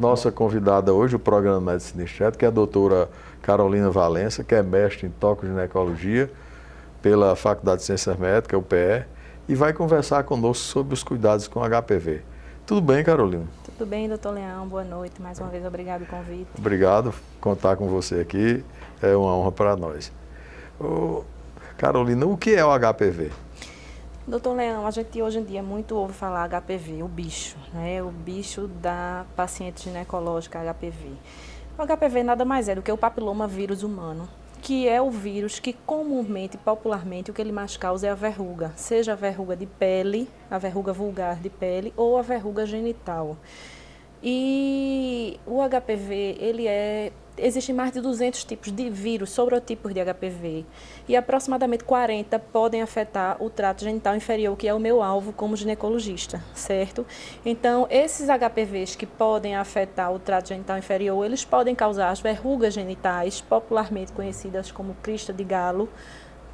nossa convidada hoje, o programa Medicina Estética, é a doutora Carolina Valença, que é mestre em tocoginecologia pela Faculdade de Ciências Médicas, UPE, e vai conversar conosco sobre os cuidados com HPV. Tudo bem, Carolina? Tudo bem, doutor Leão. Boa noite. Mais uma vez, obrigado pelo convite. Obrigado por contar com você aqui. É uma honra para nós. Carolina, o que é o HPV? Doutor Leão, a gente hoje em dia muito ouve falar HPV, o bicho, né? O bicho da paciente ginecológica HPV. O HPV nada mais é do que o papiloma vírus humano, que é o vírus que comumente, popularmente, o que ele mais causa é a verruga, seja a verruga de pele, a verruga vulgar de pele ou a verruga genital. E o HPV, existem mais de 200 tipos de vírus, sobrotipos de HPV, e aproximadamente 40 podem afetar o trato genital inferior, que é o meu alvo como ginecologista, certo? Então, esses HPVs que podem afetar o trato genital inferior, eles podem causar as verrugas genitais, popularmente conhecidas como crista de galo,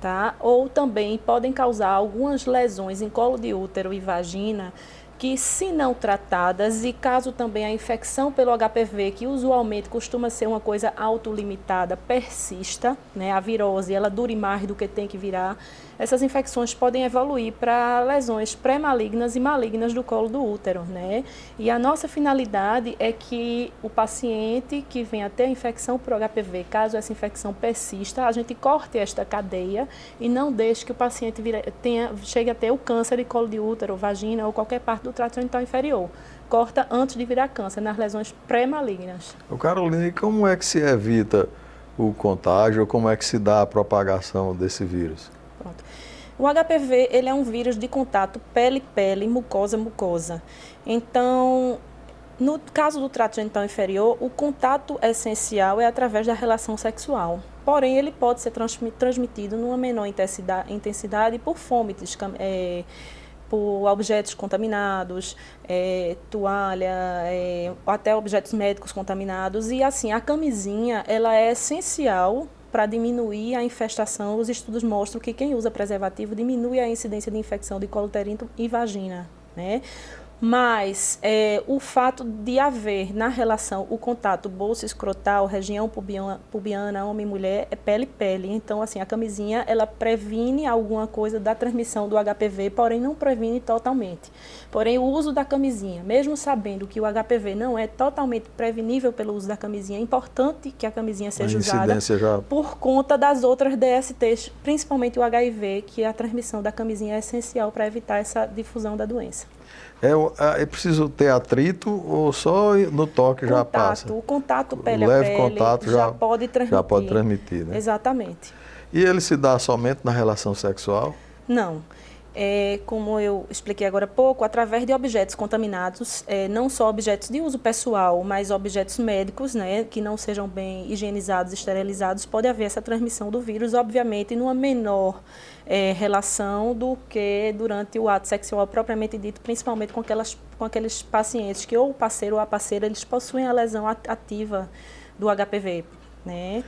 tá? Ou também podem causar algumas lesões em colo de útero e vagina, que, se não tratadas, e caso também a infecção pelo HPV, que usualmente costuma ser uma coisa autolimitada, persista, né, a virose, ela dure mais do que tem que virar, essas infecções podem evoluir para lesões pré-malignas e malignas do colo do útero, né? E a nossa finalidade é que o paciente que venha ter a infecção por HPV, caso essa infecção persista, a gente corte esta cadeia e não deixe que o paciente chegue a ter o câncer de colo de útero, vagina ou qualquer parte do trato genital inferior. Corta antes de virar câncer, nas lesões pré-malignas. Carolina, e como é que se evita o contágio, ou como é que se dá a propagação desse vírus? Pronto. O HPV, ele é um vírus de contato pele-pele, mucosa-mucosa. Então, no caso do trato genital inferior, o contato essencial é através da relação sexual. Porém, ele pode ser transmitido numa menor intensidade por fomites, por objetos contaminados, toalha, até objetos médicos contaminados. E assim, a camisinha, ela é essencial para diminuir a infestação. Os estudos mostram que quem usa preservativo diminui a incidência de infecção de colo uterino e vagina, né? Mas o fato de haver na relação o contato bolsa escrotal, região pubiana, homem e mulher, é pele-pele. Então, assim, a camisinha, ela previne alguma coisa da transmissão do HPV, porém não previne totalmente. Porém, o uso da camisinha, mesmo sabendo que o HPV não é totalmente prevenível pelo uso da camisinha, é importante que a camisinha seja usada por conta das outras DSTs, principalmente o HIV, que a transmissão da camisinha é essencial para evitar essa difusão da doença. É preciso ter atrito ou só no toque já passa? O contato pele a leve pele contato já pode transmitir. Já pode transmitir, né? Exatamente. E ele se dá somente na relação sexual? Não. Como eu expliquei agora há pouco, através de objetos contaminados, não só objetos de uso pessoal, mas objetos médicos, né, que não sejam bem higienizados, esterilizados, pode haver essa transmissão do vírus, obviamente, numa menor relação do que durante o ato sexual propriamente dito, principalmente com aqueles pacientes que ou o parceiro ou a parceira, eles possuem a lesão ativa do HPV, né?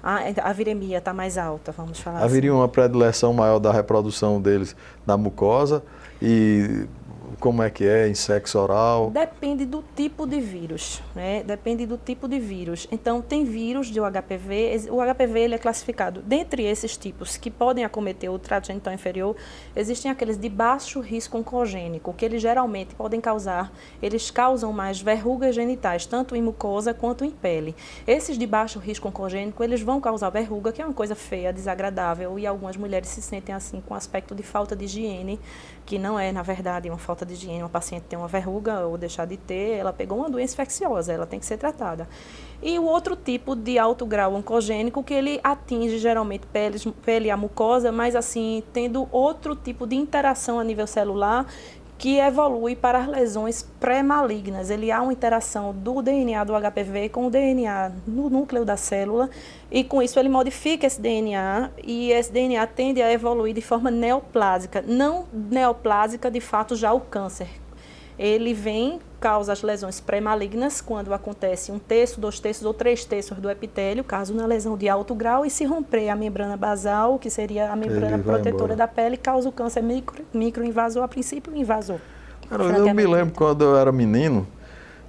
A viremia está mais alta, vamos falar Haveria assim. uma predileção maior da reprodução deles na mucosa e como é que é em sexo oral? Depende do tipo de vírus, né? Depende do tipo de vírus. Então, tem vírus de HPV, o HPV ele é classificado, dentre esses tipos que podem acometer o trato genital inferior, existem aqueles de baixo risco oncogênico, que eles geralmente eles causam mais verrugas genitais, tanto em mucosa quanto em pele. Esses de baixo risco oncogênico, eles vão causar verruga, que é uma coisa feia, desagradável, e algumas mulheres se sentem assim com aspecto de falta de higiene, que não é, na verdade, uma falta de higiene. Uma paciente tem uma verruga ou deixar de ter, ela pegou uma doença infecciosa, ela tem que ser tratada. E o outro tipo de alto grau oncogênico, que ele atinge geralmente pele e a mucosa, mas assim, tendo outro tipo de interação a nível celular, que evolui para as lesões pré-malignas. Ele há uma interação do DNA do HPV com o DNA no núcleo da célula, e com isso ele modifica esse DNA, e esse DNA tende a evoluir de forma neoplásica. Não neoplásica, de fato, já o câncer. Ele causa as lesões pré-malignas, quando acontece 1/3, 2/3 ou 3/3 do epitélio, caso na lesão de alto grau, e se romper a membrana basal, que seria a membrana protetora da pele, causa o câncer microinvasor, a princípio invasor. Eu me lembro quando eu era menino,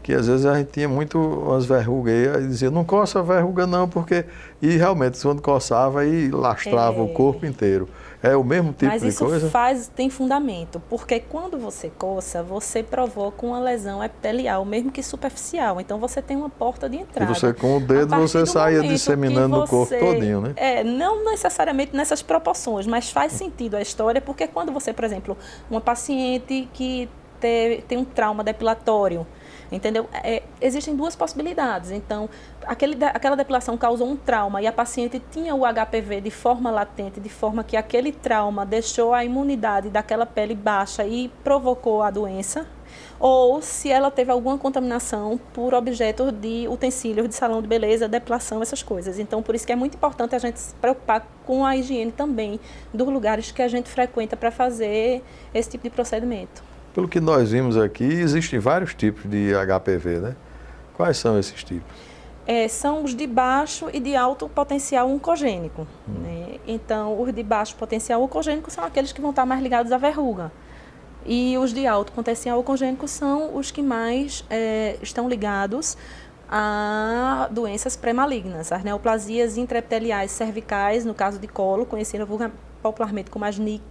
que às vezes a gente tinha muito umas verrugas aí, e dizia, não coça a verruga não, porque... E realmente, quando coçava, aí lastrava o corpo inteiro. É o mesmo tipo de coisa? Mas isso tem fundamento, porque quando você coça, você provoca uma lesão epitelial, mesmo que superficial. Então, você tem uma porta de entrada. E você, com o dedo, você saía disseminando no corpo todinho, né? Não necessariamente nessas proporções, mas faz sentido a história, porque quando você, por exemplo, uma paciente que tem um trauma depilatório, entendeu? Existem duas possibilidades. Então, aquela depilação causou um trauma e a paciente tinha o HPV de forma latente, de forma que aquele trauma deixou a imunidade daquela pele baixa e provocou a doença, ou se ela teve alguma contaminação por objetos de utensílios de salão de beleza, depilação, essas coisas. Então, por isso que é muito importante a gente se preocupar com a higiene também dos lugares que a gente frequenta para fazer esse tipo de procedimento. Pelo que nós vimos aqui, existem vários tipos de HPV, né? Quais são esses tipos? São os de baixo e de alto potencial oncogênico. Né? Então, os de baixo potencial oncogênico são aqueles que vão estar mais ligados à verruga. E os de alto potencial oncogênico são os que mais estão ligados a doenças pré-malignas, as neoplasias intraepiteliais cervicais, no caso de colo, conhecida popularmente como as NIC,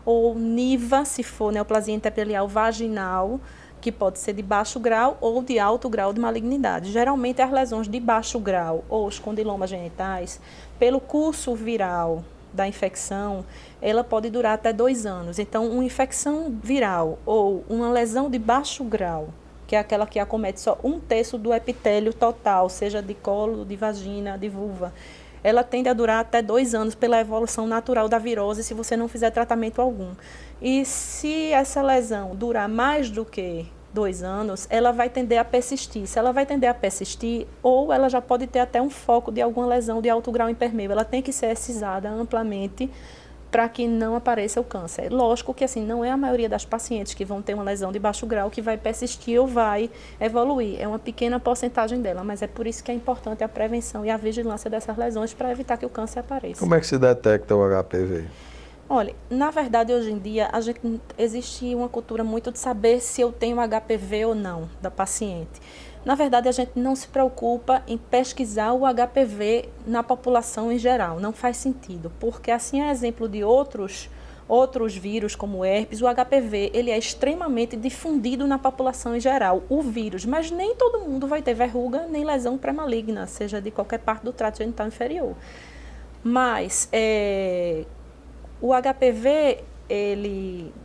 ou NIVA, se for neoplasia intraepitelial vaginal, que pode ser de baixo grau ou de alto grau de malignidade. Geralmente, as lesões de baixo grau ou os condilomas genitais, pelo curso viral da infecção, ela pode durar até 2 anos. Então, uma infecção viral ou uma lesão de baixo grau, que é aquela que acomete só 1/3 do epitélio total, seja de colo, de vagina, de vulva, ela tende a durar até 2 anos pela evolução natural da virose, se você não fizer tratamento algum. E se essa lesão durar mais do que 2 anos, ela vai tender a persistir. Se ela vai tender a persistir, ou ela já pode ter até um foco de alguma lesão de alto grau impermeável. Ela tem que ser excisada amplamente para que não apareça o câncer. Lógico que assim, não é a maioria das pacientes que vão ter uma lesão de baixo grau que vai persistir ou vai evoluir. É uma pequena porcentagem dela, mas é por isso que é importante a prevenção e a vigilância dessas lesões para evitar que o câncer apareça. Como é que se detecta o HPV? Olha, na verdade, hoje em dia, existe uma cultura muito de saber se eu tenho HPV ou não da paciente. Na verdade, a gente não se preocupa em pesquisar o HPV na população em geral. Não faz sentido, porque assim é exemplo de outros vírus, como o herpes, o HPV ele é extremamente difundido na população em geral, o vírus. Mas nem todo mundo vai ter verruga nem lesão pré-maligna, seja de qualquer parte do trato genital inferior. Mas o HPV,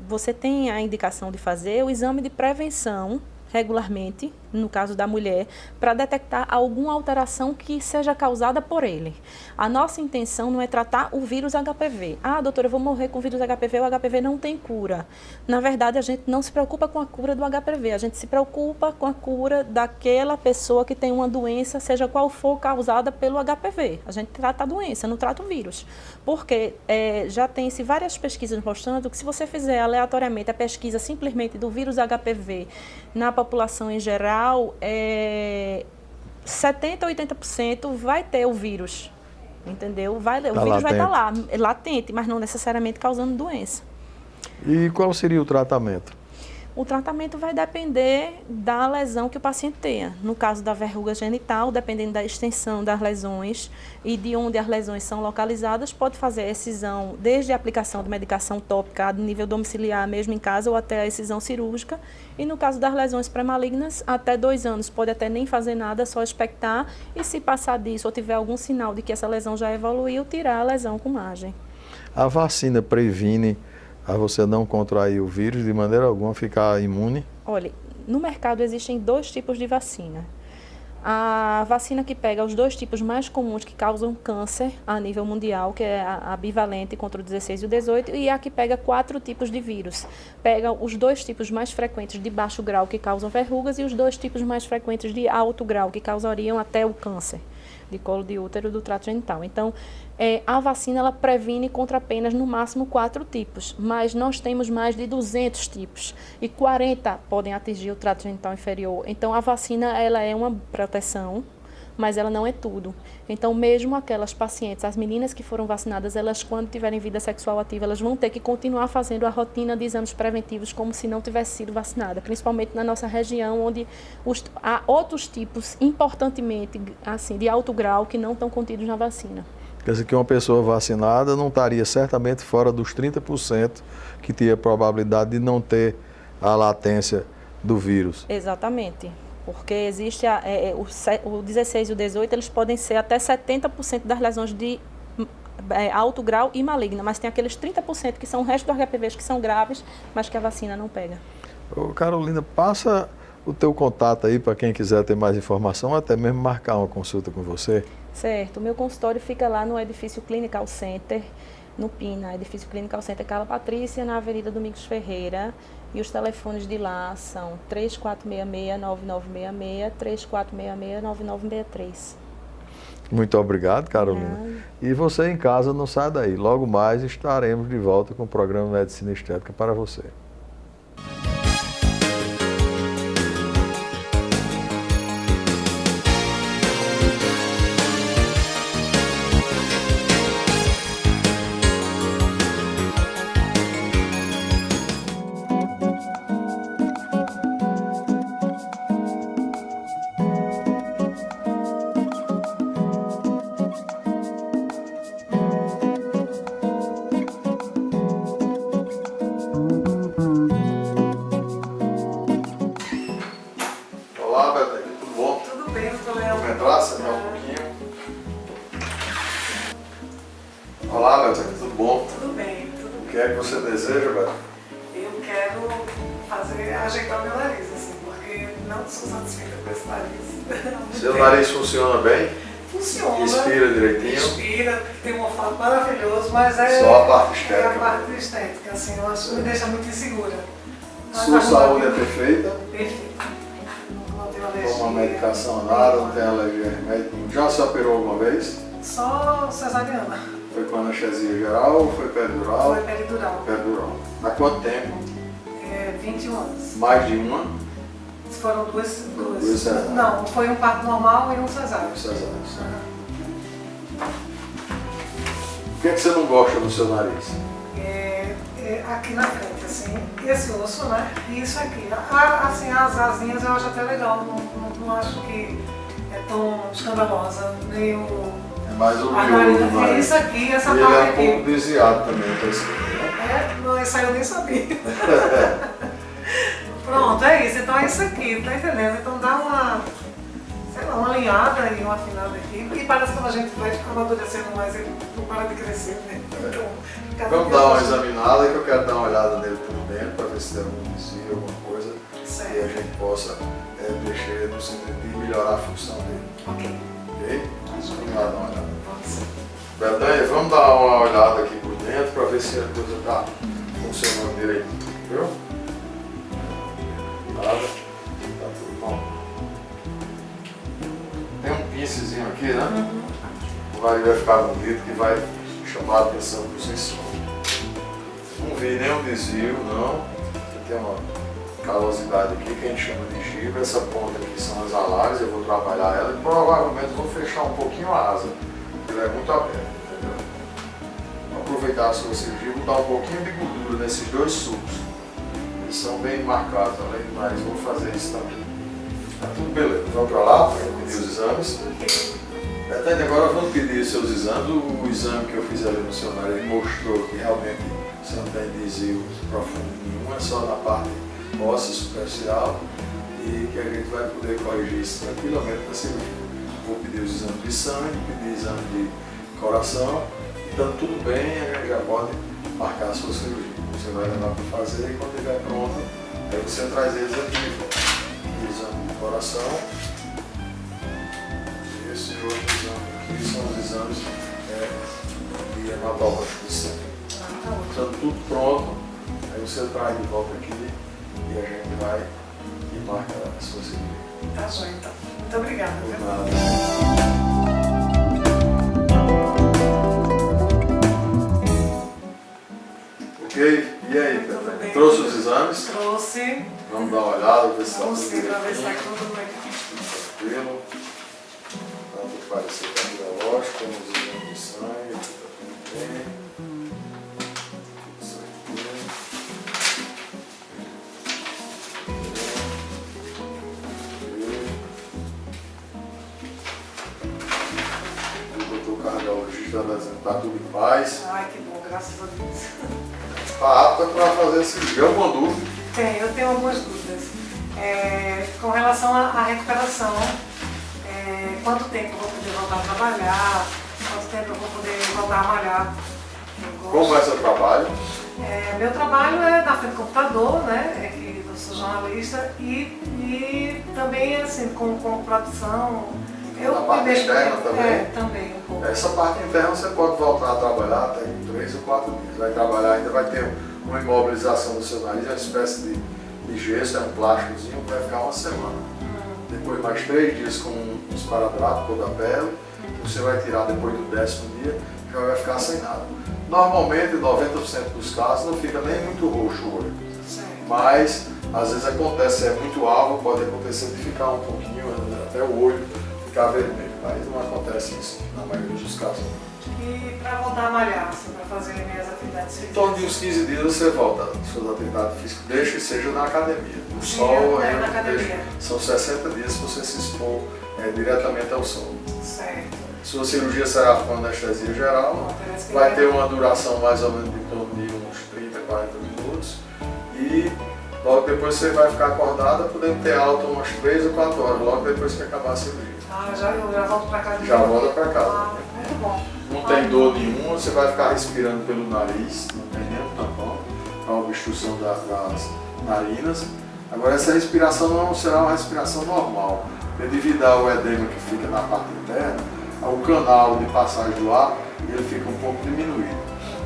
você tem a indicação de fazer o exame de prevenção regularmente, no caso da mulher, para detectar alguma alteração que seja causada por ele. A nossa intenção não é tratar o vírus HPV. Ah, doutora, eu vou morrer com o vírus HPV, o HPV não tem cura. Na verdade, a gente não se preocupa com a cura do HPV, a gente se preocupa com a cura daquela pessoa que tem uma doença, seja qual for, causada pelo HPV. A gente trata a doença, não trata o vírus. Porque já tem-se várias pesquisas mostrando que se você fizer aleatoriamente a pesquisa simplesmente do vírus HPV na população em geral, 70% a 80% vai ter o vírus, entendeu? O vírus vai estar lá, latente, mas não necessariamente causando doença. E qual seria o tratamento? O tratamento vai depender da lesão que o paciente tenha. No caso da verruga genital, dependendo da extensão das lesões e de onde as lesões são localizadas, pode fazer a excisão desde a aplicação de medicação tópica a nível domiciliar, mesmo em casa, ou até a excisão cirúrgica. E no caso das lesões pré-malignas, até 2 anos, pode até nem fazer nada, só expectar. E se passar disso ou tiver algum sinal de que essa lesão já evoluiu, tirar a lesão com margem. A vacina previne a você não contrair o vírus, de maneira alguma ficar imune? Olha, no mercado existem 2 tipos de vacina. A vacina que pega os 2 tipos mais comuns que causam câncer a nível mundial, que é a bivalente contra o 16 e o 18, e a que pega 4 tipos de vírus. Pega os 2 tipos mais frequentes de baixo grau que causam verrugas e os 2 tipos mais frequentes de alto grau que causariam até o câncer de colo de útero do trato genital. Então, a vacina ela previne contra apenas no máximo 4 tipos, mas nós temos mais de 200 tipos e 40 podem atingir o trato genital inferior. Então, a vacina ela é uma proteção mas ela não é tudo. Então, mesmo aquelas pacientes, as meninas que foram vacinadas, elas, quando tiverem vida sexual ativa, elas vão ter que continuar fazendo a rotina de exames preventivos como se não tivesse sido vacinada, principalmente na nossa região, onde há outros tipos, importantemente, assim, de alto grau, que não estão contidos na vacina. Quer dizer que uma pessoa vacinada não estaria certamente fora dos 30% que tinha probabilidade de não ter a latência do vírus. Exatamente, porque existe o 16 e o 18, eles podem ser até 70% das lesões de alto grau e maligna, mas tem aqueles 30% que são o resto dos HPVs que são graves, mas que a vacina não pega. Ô, Carolina, passa o teu contato aí para quem quiser ter mais informação, até mesmo marcar uma consulta com você. Certo, o meu consultório fica lá no edifício Clinical Center, no PINA, edifício Clinical Center Carla Patrícia, na Avenida Domingos Ferreira. E os telefones de lá são 3466-9966, 3466-9963. Muito obrigado, Carolina. E você em casa, não sai daí. Logo mais estaremos de volta com o programa Medicina Estética para você. Olá, Beto, tudo bom? Tudo bem, doutor Leão. Vamos entrar, sentar um pouquinho. Olá, Beto, tudo bom? Tudo bem, tudo O bem. que é que você deseja, Beto? Eu quero ajeitar o meu nariz, assim, porque não sou satisfeita com esse nariz. Seu nariz funciona bem? Funciona. Inspira direitinho? Inspira, tem um olfato maravilhoso, mas Só a parte estética. É a parte estética, assim, eu acho que me deixa muito insegura. Mas Sua agora- saúde é perfeita? Perfeita. Não tenho alergia. Toma medicação nada, não tem alergia a remédio nenhum. Já se operou alguma vez? Só cesariana. Foi com anestesia geral ou foi peridural? Foi peridural. Peridural. Há quanto tempo? 21 anos. Mais de uma? Foram duas. Duas cesáreas. Não, foi um parto normal e um cesáreo. Cesáreas. O que é que você não gosta do seu nariz? Aqui na frente, assim, esse osso, né? E isso aqui. Assim, as asinhas eu acho até legal, não acho que é tão escandalosa, nem o... É mais o a miolo narina. do nariz. É isso aqui, essa E ele parte é um aqui. pouco desviado também, tá escrito, né? Não, isso aí eu nem sabia. Pronto, é isso. Então é isso aqui, tá entendendo? Então dá uma, sei lá, uma alinhada e uma afinada aqui. E parece que quando a gente vai amadurecendo mais, ele não para de crescer, né? Então, cada Vamos vez dar uma mais- examinada que eu quero dar uma olhada nele por dentro para ver se tem algum desvio, alguma coisa e a Certo. gente possa mexer no sentido de melhorar a função dele. Ok. Ok? Vamos lá dar uma olhada. Pode ser. Betânia, vamos dar uma olhada aqui por dentro para ver se a coisa está funcionando direito. Viu? Nada. Tá tudo bom. Tem um pincezinho aqui, né? Vai ficar bonito que vai chamar a atenção do sensor. Não vi nenhum desvio, não. Tem uma calosidade aqui que a gente chama de giba. Essa ponta aqui são as alares, eu vou trabalhar ela e provavelmente vou fechar um pouquinho a asa. Ela é muito aberta, entendeu? Vou aproveitar a sua cirurgia e botar um pouquinho de gordura nesses dois sulcos. Eles são bem marcados, além do nariz, vou fazer isso também. Tá tudo beleza. Vamos para lá para pedir os exames. Betânia, agora vamos pedir os seus exames. O exame que eu fiz ali no seu nariz mostrou que realmente você não tem desvio profundo nenhum, é só na parte óssea superficial e que a gente vai poder corrigir isso tranquilamente na cirurgia. Vou pedir os exames de sangue, pedir exame de coração, e estando tudo bem, a gente já pode marcar a sua cirurgia. Você vai levar para fazer e quando estiver pronto, aí você traz eles aqui de volta. O exame de coração. Esse outro exame aqui são os exames de hematológico de sangue. Estando tudo pronto, aí você traz de volta aqui e a gente vai e marca a sua cirurgia. Tá joia, então. Muito obrigada. Por Viu? nada. Ok, e aí, Tudo Betânia? bem. Trouxe os exames? Trouxe. Vamos dar uma olhada, ver se está Vamos tudo sim, para ver se direitinho. está tudo bem. Tranquilo. parecer cardiológico, temos exame de sangue, tá tudo bem. Tudo certinho. O doutor cardiologista está dizendo que tá tudo em paz. Ai, que bom, graças a Deus. Está apta para fazer esse cirurgia. Alguma dúvida? Eu tenho algumas dúvidas. Com relação à recuperação, quanto tempo eu vou poder voltar a trabalhar, quanto tempo eu vou poder voltar a malhar. Como é seu trabalho? Meu trabalho é na frente do computador, né? Que eu sou jornalista e também assim, com produção. Na parte externa também? Também um pouco. Essa parte interna você pode voltar a trabalhar até em 3 ou 4 dias. Vai trabalhar, ainda vai ter uma imobilização do seu nariz, é uma espécie de gesso, é um plásticozinho que vai ficar uma semana. Depois mais 3 dias com um esparadrapo cor da pele, que você vai tirar depois do 10º dia, já vai ficar sem nada. Normalmente, 90% dos casos não fica nem muito roxo o olho. Mas, às vezes acontece, é muito alvo, pode acontecer de ficar um pouquinho, até o olho ficar vermelho. Mas não acontece isso na maioria dos casos. E para voltar a malhar, assim, para fazer minhas atividades físicas? Em torno de uns 15 dias você volta às suas atividades físicas, desde que seja na academia. No Sim, sol, na academia. São 60 dias se você se expor diretamente ao sol. Certo. Sua cirurgia será com anestesia geral, Bom, vai ter uma duração mais ou menos de torno de uns 30, 40 minutos e logo depois você vai ficar acordada, podendo ter alta umas 3 ou 4 horas, logo depois que acabar a cirurgia. Eu já volto para casa. Já volta para casa. Muito bom. Não tem dor nenhuma, você vai ficar respirando pelo nariz, não tem nenhum tampão, para obstrução das narinas. Agora essa respiração não será uma respiração normal, devido ao edema que fica na parte interna, o canal de passagem do ar, ele fica um pouco diminuído.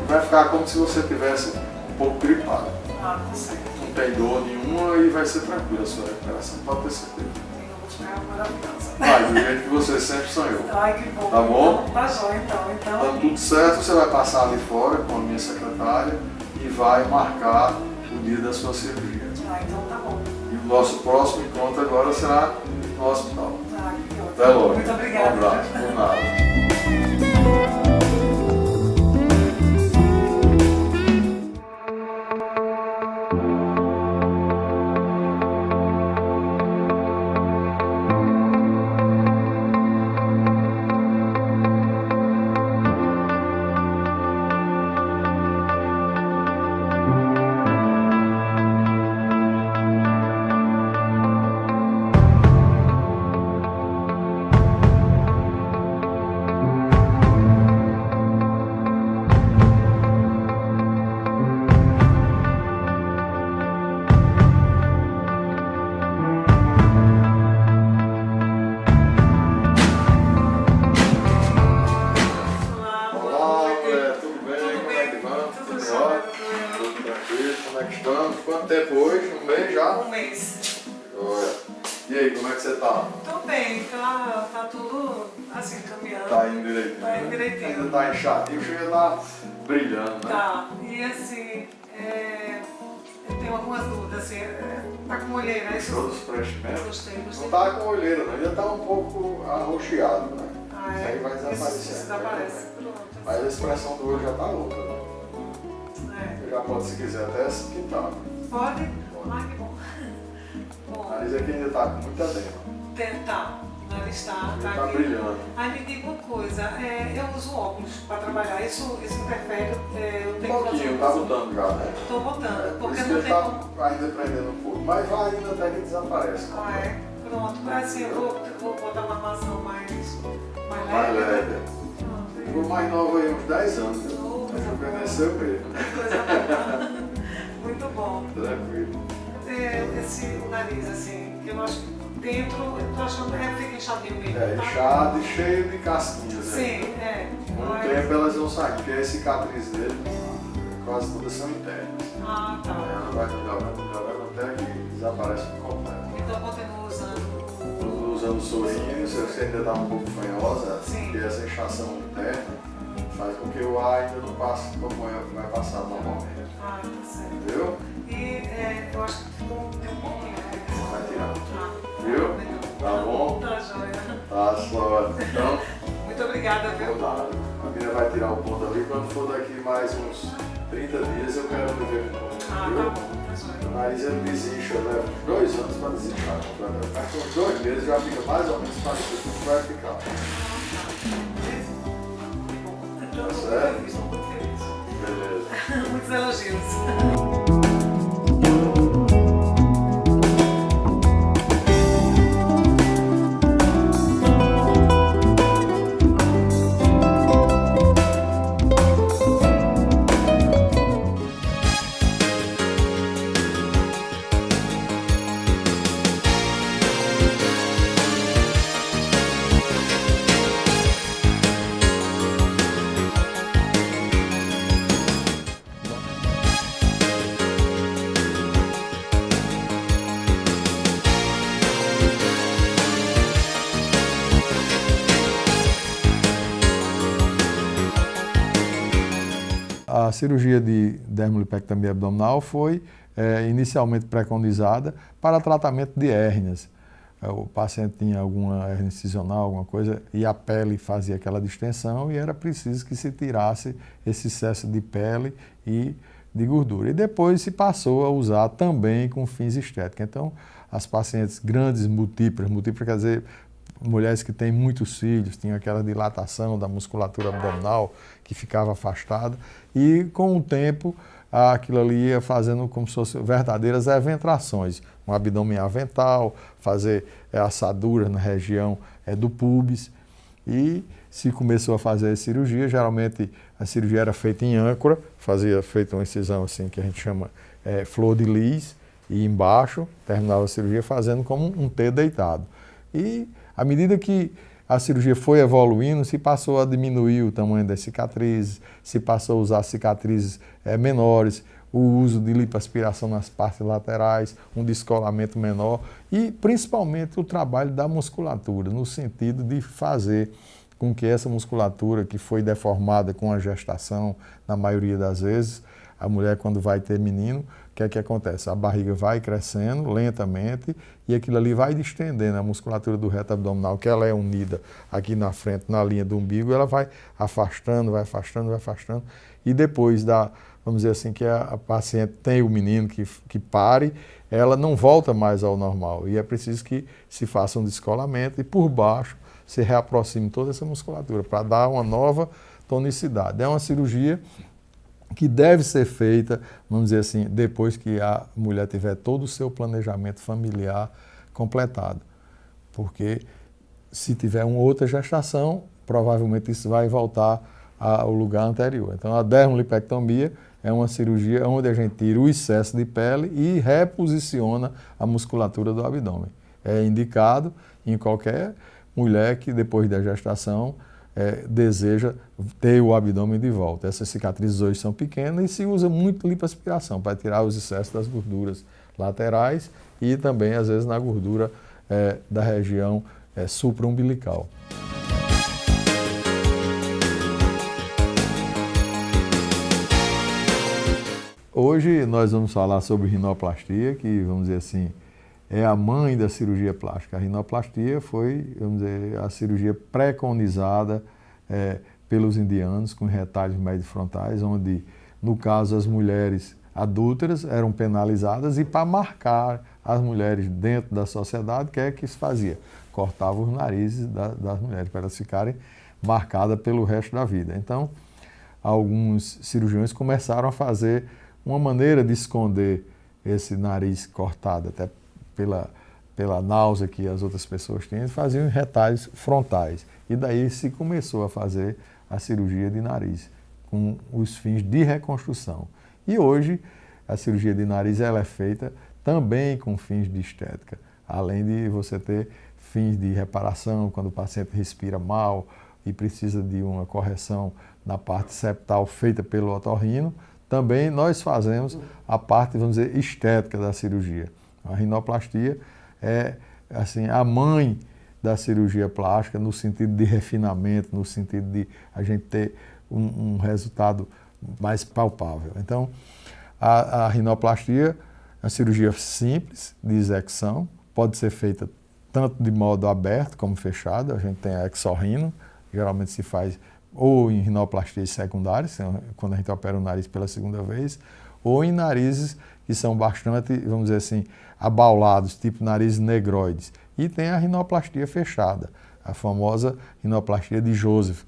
E vai ficar como se você tivesse um pouco gripado. Tá certo. Não tem dor nenhuma e vai ser tranquila a sua recuperação, pode ter certeza. Eu vou esperar maravilhosa. Vai, do jeito que você sempre sonhou. Ai, que bom. Tá bom? Tá jóia, então. Tá tudo certo, você vai passar ali fora com a minha secretária e vai marcar o dia da sua cirurgia. Então tá bom. E o nosso próximo encontro agora será no hospital. Que ótimo. Até logo. Muito obrigada. Um abraço. Por nada. Quanto tempo hoje? Um mês já? Um mês. Olha. E aí, como é que você tá? Tô bem, tá tudo assim, caminhando. Tá indo direitinho. Tá indo direitinho. Ainda tá inchadinho, chega a tá brilhando, né? Tá, e assim, eu tenho algumas dúvidas, assim, tá com olheira, isso... Todos os preenchimentos? Gostei. Não tá com olheira, não. Ainda tá um pouco arroxeado, né? Isso aí vai desaparecer. Isso desaparece. Pronto. Mas a expressão do olho já tá outra, né? Você já pode, se quiser, até se pintar. Pode? Ai, que bom. O nariz aqui ainda tá com muita dema. Tentar. O nariz tá Tá aqui. brilhando. Aí me diga uma coisa, eu uso óculos para trabalhar, isso interfere, eu Um tenho que pouquinho, tá botando já, né? Estou botando, Por porque isso que não ele tem tá como... ainda prendendo um pouco. Mas vai ainda até que desaparece. Pronto, assim, eu vou botar uma armação mais Mais leve. leve. Pronto. Ficou mais nova aí, uns 10 anos. Né? Oh, coisa boa. Reconheceu mesmo. Coisa boa. Muito bom. Tranquilo. O nariz, assim, que eu acho que dentro, eu tô achando que fica inchadinho mesmo. É, tá? inchado e cheio de casquinhas. Sim, Né? Com o Mas- tempo elas vão sair, porque a cicatriz dele quase todas são internas. Ah, tá. Ela vai melhorando até que desaparece por completo. Então eu continuo usando. Usando o sorinho, você ainda está um pouco fanhosa, Sim. porque essa inchação interna faz com que o ar ainda não passe como vai passar normalmente. Ah, tá certo. Viu? E eu acho que tem um pouquinho. Vai tirar. Ah, Viu? legal. Tá bom? Tá joia. Ah, só. Então, Muito obrigada, viu? a menina vai tirar o ponto ali. Quando for daqui mais uns 30 dias, eu quero ver de novo. Ah, tá bom. O nariz ele desincha, leva 2 anos para desinchar completamente. Mas com 2 meses já fica mais ou menos parecido com o que vai ficar. Estou muito certo? feliz, estou muito feliz. Beleza. Muitos elogios. A cirurgia de dermolipectomia abdominal foi inicialmente preconizada para tratamento de hérnias. O paciente tinha alguma hérnia incisional, alguma coisa, e a pele fazia aquela distensão e era preciso que se tirasse esse excesso de pele e de gordura. E depois se passou a usar também com fins estéticos. Então, as pacientes grandes, múltiplas quer dizer, mulheres que têm muitos cílios, tinham aquela dilatação da musculatura abdominal que ficava afastada e com o tempo aquilo ali ia fazendo como se fossem verdadeiras eventrações, um abdômen avental, fazer assaduras na região do púbis e se começou a fazer a cirurgia, geralmente a cirurgia era feita em âncora, feita uma incisão assim que a gente chama flor de lis e embaixo terminava a cirurgia fazendo como um T deitado. E à medida que a cirurgia foi evoluindo, se passou a diminuir o tamanho das cicatrizes, se passou a usar cicatrizes menores, o uso de lipoaspiração nas partes laterais, um descolamento menor e principalmente o trabalho da musculatura, no sentido de fazer com que essa musculatura que foi deformada com a gestação, na maioria das vezes, a mulher quando vai ter menino, o que é que acontece? A barriga vai crescendo lentamente e aquilo ali vai distendendo a musculatura do reto abdominal, que ela é unida aqui na frente, na linha do umbigo, ela vai afastando, vai afastando, vai afastando. E depois vamos dizer assim, que a paciente tem o menino que pare, ela não volta mais ao normal. E é preciso que se faça um descolamento e por baixo se reaproxime toda essa musculatura para dar uma nova tonicidade. É uma cirurgia que deve ser feita, vamos dizer assim, depois que a mulher tiver todo o seu planejamento familiar completado. Porque se tiver uma outra gestação, provavelmente isso vai voltar ao lugar anterior. Então a dermolipectomia é uma cirurgia onde a gente tira o excesso de pele e reposiciona a musculatura do abdômen. É indicado em qualquer mulher que depois da gestação deseja ter o abdômen de volta. Essas cicatrizes hoje são pequenas e se usa muito lipoaspiração para tirar os excessos das gorduras laterais e também, às vezes, na gordura da região supraumbilical. Hoje nós vamos falar sobre rinoplastia, que, vamos dizer assim, é a mãe da cirurgia plástica. A rinoplastia foi, vamos dizer, a cirurgia preconizada pelos indianos com retalhos médio-frontais, onde, no caso, as mulheres adúlteras eram penalizadas e para marcar as mulheres dentro da sociedade, o que é que se fazia? Cortava os narizes das mulheres para elas ficarem marcadas pelo resto da vida. Então, alguns cirurgiões começaram a fazer uma maneira de esconder esse nariz cortado, até pela náusea que as outras pessoas tinham, faziam retalhos frontais. E daí se começou a fazer a cirurgia de nariz, com os fins de reconstrução. E hoje a cirurgia de nariz ela é feita também com fins de estética, além de você ter fins de reparação, quando o paciente respira mal e precisa de uma correção na parte septal feita pelo otorrino, também nós fazemos a parte, vamos dizer, estética da cirurgia. A rinoplastia é assim, a mãe da cirurgia plástica no sentido de refinamento, no sentido de a gente ter um resultado mais palpável. Então, a rinoplastia é uma cirurgia simples de execução, pode ser feita tanto de modo aberto como fechado. A gente tem a exorrino, geralmente se faz ou em rinoplastias secundárias, quando a gente opera o nariz pela segunda vez, ou em narizes que são bastante, vamos dizer assim, abaulados, tipo narizes negroides. E tem a rinoplastia fechada, a famosa rinoplastia de Joseph,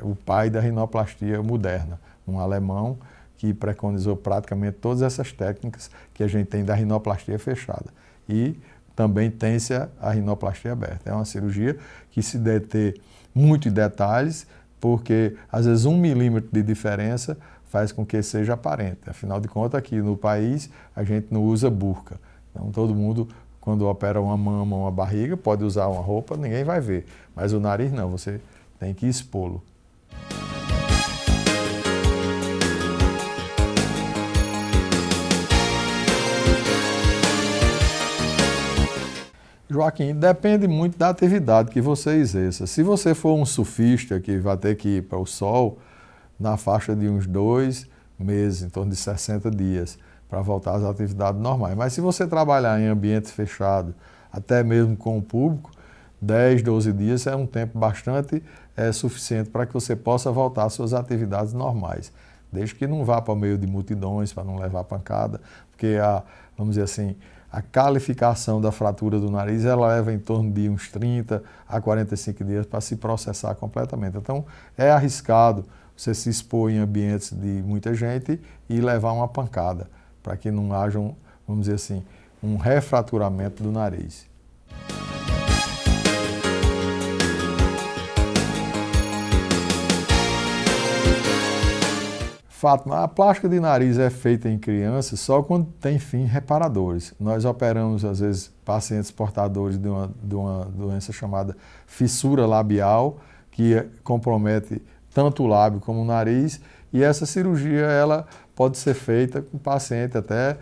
o pai da rinoplastia moderna, um alemão que preconizou praticamente todas essas técnicas que a gente tem da rinoplastia fechada. E também tem-se a rinoplastia aberta. É uma cirurgia que se deve ter muitos detalhes, porque às vezes 1 milímetro de diferença faz com que seja aparente. Afinal de contas, aqui no país, a gente não usa burca. Então, todo mundo, quando opera uma mama ou uma barriga, pode usar uma roupa, ninguém vai ver. Mas o nariz não, você tem que expô-lo. Joaquim, depende muito da atividade que você exerça. Se você for um surfista que vai ter que ir para o sol, na faixa de uns 2 meses, em torno de 60 dias, para voltar às atividades normais. Mas se você trabalhar em ambiente fechado, até mesmo com o público, 10, 12 dias é um tempo bastante suficiente para que você possa voltar às suas atividades normais. Desde que não vá para o meio de multidões, para não levar pancada, porque vamos dizer assim, a calificação da fratura do nariz, ela leva em torno de uns 30 a 45 dias para se processar completamente. Então, é arriscado você se expor em ambientes de muita gente e levar uma pancada, para que não haja, vamos dizer assim, um refraturamento do nariz. Fátima, a plástica de nariz é feita em crianças só quando tem fins reparadores. Nós operamos, às vezes, pacientes portadores de uma doença chamada fissura labial, que compromete tanto o lábio como o nariz, e essa cirurgia ela pode ser feita com o paciente até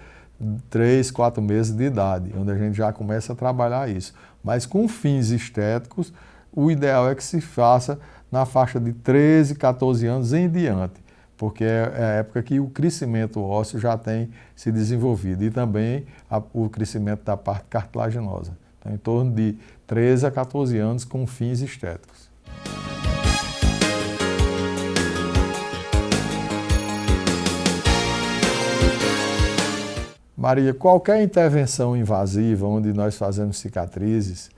3, 4 meses de idade, onde a gente já começa a trabalhar isso. Mas com fins estéticos, o ideal é que se faça na faixa de 13, 14 anos em diante, porque é a época que o crescimento ósseo já tem se desenvolvido e também o crescimento da parte cartilaginosa. Então, em torno de 13 a 14 anos com fins estéticos. Maria, qualquer intervenção invasiva onde nós fazemos cicatrizes,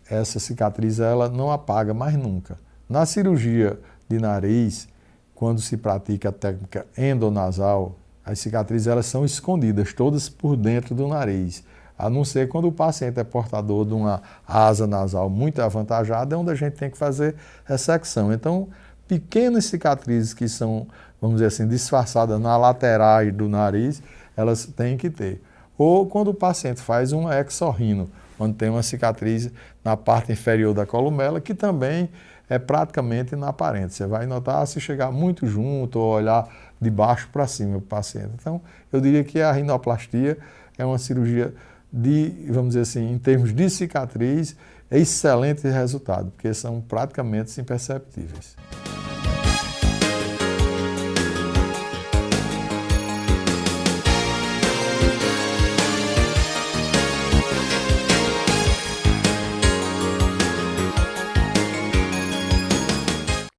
essa cicatriz ela não apaga mais nunca. Na cirurgia de nariz, quando se pratica a técnica endonasal, as cicatrizes elas são escondidas todas por dentro do nariz, a não ser quando o paciente é portador de uma asa nasal muito avantajada, é onde a gente tem que fazer ressecção. Então, pequenas cicatrizes que são, vamos dizer assim, disfarçadas na laterais do nariz, elas têm que ter. Ou quando o paciente faz um exorrino, onde tem uma cicatriz na parte inferior da columela, que também é praticamente inaparente. Você vai notar se chegar muito junto ou olhar de baixo para cima o paciente. Então, eu diria que a rinoplastia é uma cirurgia vamos dizer assim, em termos de cicatriz, é excelente resultado, porque são praticamente imperceptíveis.